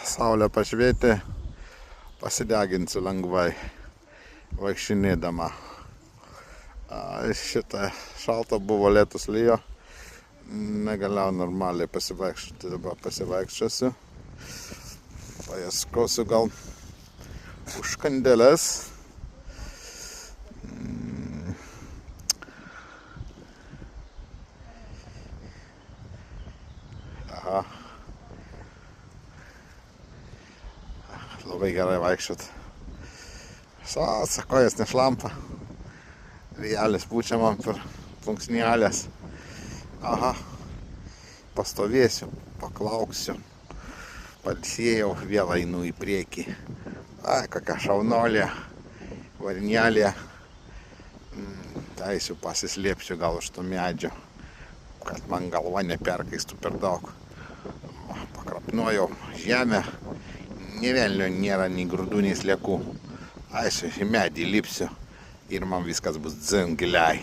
Saulė pašvietė, pasideginsiu lengvai vaikštinėdama. Šitą šalta buvo, lietus lijo, negalėjau normaliai pasivaikščioti, dabar pasivaikščiosiu. Paieškosiu gal užkandėlės. Aha. Labai gerai vaikščiot. Kojas nešlampa. Vėjelis pučia man per plunksnelės. Aha. Pastovėsiu, paklauksiu. Pailsėjau, vėl einu į priekį. Ai, kokia šaunolė, varnelė. Eisiu pasislėpsiu gal už to medžio, kad man galva neperkaistų per daug. Pakrapnojau žemę. Nė velnio nėra nei grūdų, nei sliekų. Eisiu į medį, lipsiu ir man viskas bus dzin giliai.